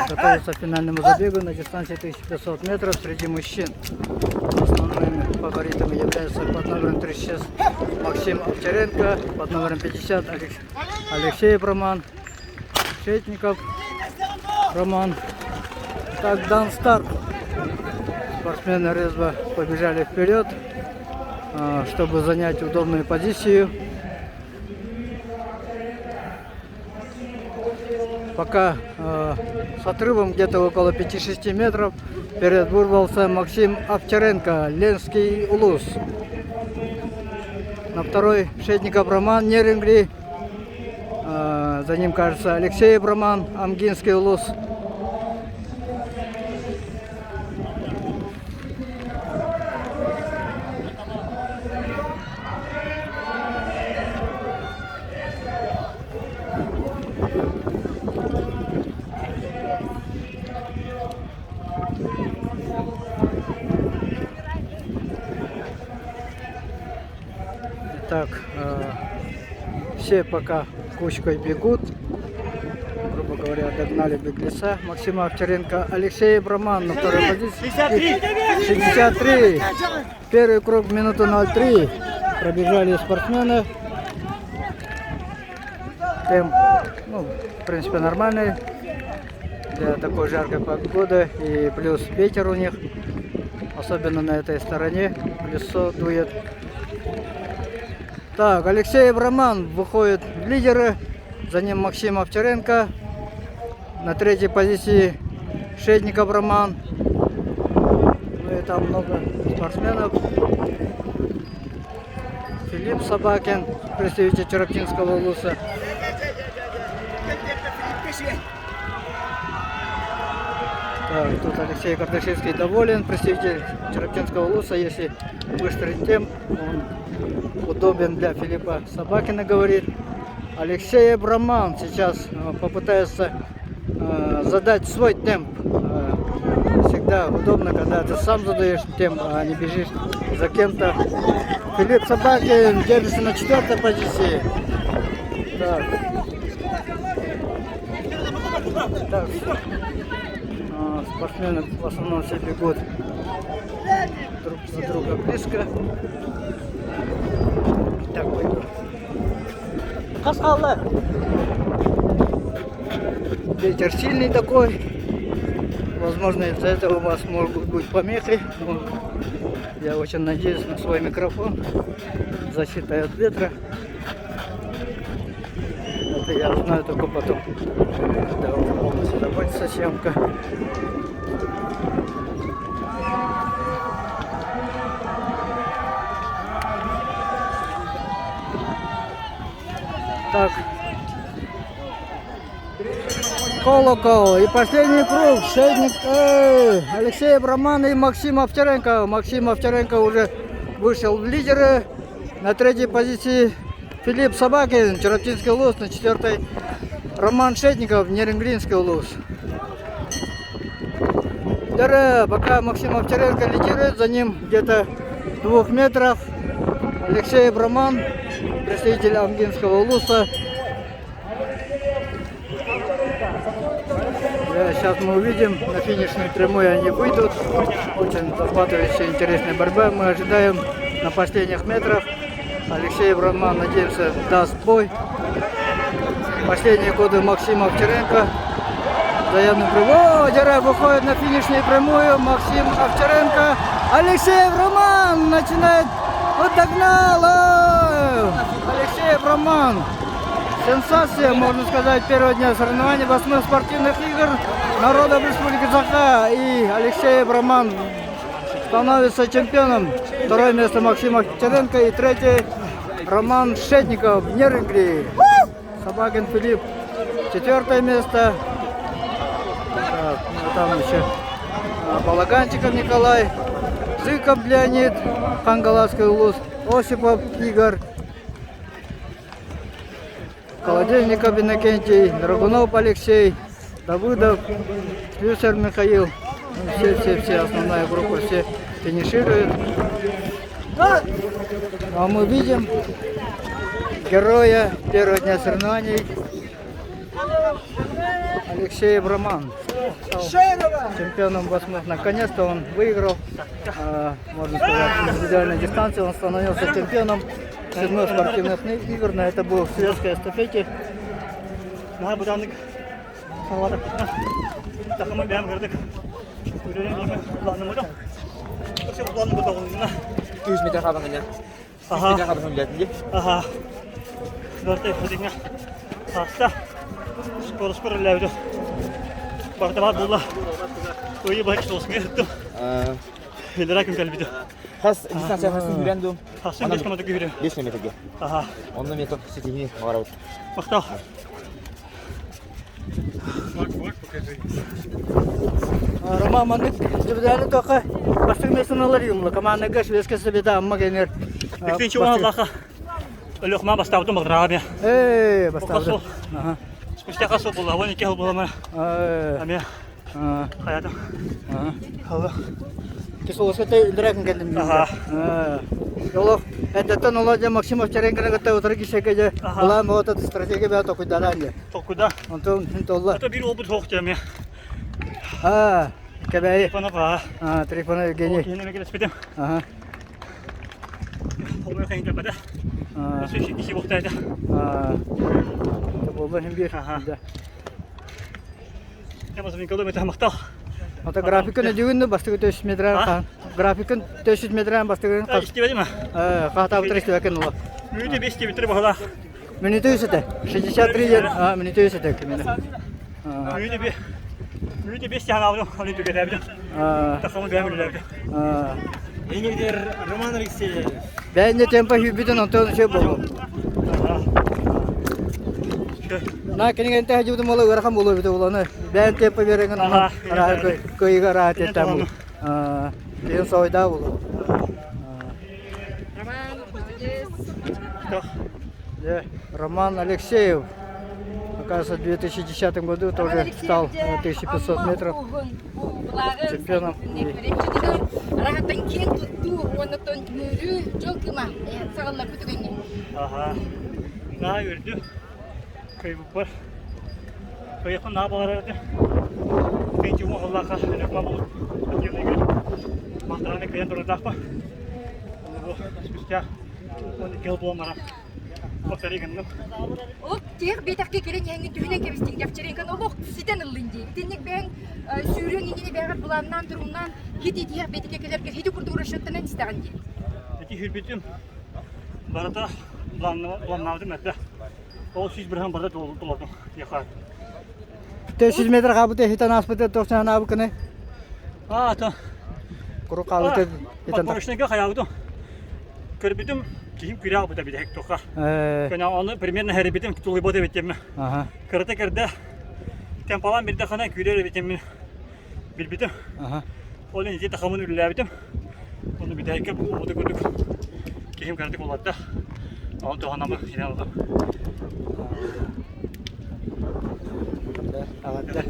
Готовится к финальному забегу на дистанции 1500 метров среди мужчин. Основными фаворитами являются под номером 36 Максим Овчаренко, под номером 50 Алексей Роман, Шетников Роман. Так, дан старт. Спортсмены резво побежали вперед, чтобы занять удобную позицию. Пока с отрывом где-то около 5-6 метров вперед вырвался Максим Овчаренко, Ленский Улус. На второй Шетников Роман, Нерингли. За ним, кажется, Алексей Роман, Амгинский Улус. Так, все пока кучкой бегут, грубо говоря, догнали беглеца Максима Овчаренко. Алексей Роман на второй позиции. 63. Первый круг минуту 03. Пробежали спортсмены. Темп, ну, в принципе, нормальный для такой жаркой погоды. И плюс ветер у них, особенно на этой стороне, плюс дует. Так, Алексей Роман выходит в лидеры, за ним Максим Овчаренко, на третьей позиции Шетников Роман, ну и там много спортсменов. Филипп Собакин, представитель Чароптинского Улуса. Так, тут Алексей Карташевский доволен, представитель Чароптинского Улуса. Если выстроить темп, он удобен для Филиппа Собакина, говорит. Алексей Роман сейчас попытается задать свой темп. Всегда удобно, когда ты сам задаешь темп, а не бежишь за кем-то. Филипп Собакин держится на 4-й позиции. Так. Так. Спортсмены в основном все бегут друг за друга близко. Так, пойду. Ветер сильный такой. Возможно, из-за этого у вас могут быть помехи. Но я очень надеюсь на свой микрофон. Защита от ветра. Это я узнаю только потом, когда уже полностью закончится съемка. Так, колокол и последний круг. Алексей Роман и Максим Овчаренко. Максим Овчаренко уже вышел в лидеры. На третьей позиции Филипп Собакин, Чароптинский Улус. На 4-й Роман Шетников, Нерингринский Улус. Пока Максим Овчаренко лидирует, за ним где-то 2 метров Алексей Роман, представитель Амгинского Улуса. Сейчас мы увидим, на финишной прямой они выйдут. Очень захватывающая, интересная борьба. Мы ожидаем на последних метрах. Алексей Роман, надеемся, даст бой. Последние годы Максима Овчаренко. Заявный прыжок. Дерев выходит на финишную прямую. Максим Овчаренко. Алексей Роман начинает. Вот догнал. Алексей Роман. Сенсация, можно сказать, первого дня соревнований 8-х спортивных игр народов Республики Саха. И Алексей Роман становится чемпионом. 2-е место Максим Овчаренко и 3-е Роман Шетников, Нерингли. Собакин Филипп 4-е место. Так, ну, там еще Балаганчиков Николай, Зыков Леонид, Хангаласский Улус, Осипов Игорь, Колодельников Иннокентий, Драгунов Алексей, Давыдов, Слюсар Михаил. Все, основная группа, все финишируют. А мы видим героя первого дня соревнований Алексеев Роман стал чемпионом 8. Наконец-то он выиграл, можно сказать, индивидуальной дистанции. Он становился чемпионом 7 спортивных игр. На это был в светской эстафете. Metre kabangannya. Aha. Metre kabangan lihat dia. Ага. Дөртөй хөдиңә. Хаста. Спор ләүдә. Бартама була. Ой бак тосыңа хәттә. Хәлләрә кем кәлбиде. Хас дистанция хасын үйрәндем. Хасын беш команда гүрә. 5 метрге. Ага. 10 метр сетине барабыз. Мактау. Роман мандык дибдәне тока. Баштык месеналар юмлы. Команда шведская сабида амма генер. Ikkinchi o'rinlarga Ulug'man bastavdim Rami. Бастады. Ага. Спустя қасу болды, 12 жыл бола ма? Аме. Қаядым. Қалды. Кесолоска те драгон келдим. Ага. Жолок, әдәттән Володя Максимов Черенкинга утыр кишәкәҗә. Була мота стратегия бә токуйдан. Токуда. Онтон толла. Это бир обут хоқ теме. Кәбәй. Пана ба. Трифона Евгений. Йене келес бедем. Ага. Олар хәйн кәбәдә. Сөйши киши вақтайды. Булды һәм бир. Темасы мен километр мақтал. Ата графикны дигәндә бастыгы 300 метрдан. Графикын 300 метрдан бастыгы. Истебеде ма? Ката битрәстә бәкен ул. Минуты 5 метр бахала. Минуты үсәтә. 63 ел. Минуты үсәтә кемендә. Минуты 5 тәһән алдым. Аны түгәдә бидем. Тахамы бәмерләрде. Еңгәр Роман Алексеев. Бәйне темпа хүбидән Антон ше булды. На кенеген тәҗүдә мола вархан булу бит уланы. Бәйне темпа бергән аны. Көйгә рахат итәм. Дин сойда булды. Роман Алексеев. Оказывается, в 2010 году тоже стал на 1500 метров чемпионом. Ага. На йөрде. Кайбы. Кайхан на барады. Пенче мохаллаха, рәхмә булды. Мақтараны кыян тордакпа. Бу спустя 12 жыл булмара. Повторигеннем. Ол тех бетакке келен яңгы түһүнен кебистин капчеренген олук ситен ыллынди. Тенник бен сүйрөн иңини бәгәр буланнан туруннан хити тех бетикке келерге хити курду урашыттан истеген ди. Эти хирбитим барата планнавдым әтә. Ол сиз бирһәм барда толды. Яха. 500 метр кабыты хитан аспыты тошнан абыкны. Та. Куру калыты хитан. Подпоручника хаябдым. Көрбитим ким киря бу да бидек тока. Кена аны примерно хәрбитим тулы боды битем. Ага. Кырта кердә. Темпалан бирдә хана күрә битем. Билбитем. Ага. Олен җитә хамын үләбитем. Оны бидәккә бу боды күрдек. Ким кәрдек булатта. Аны тоханамы җиналды. Агатта.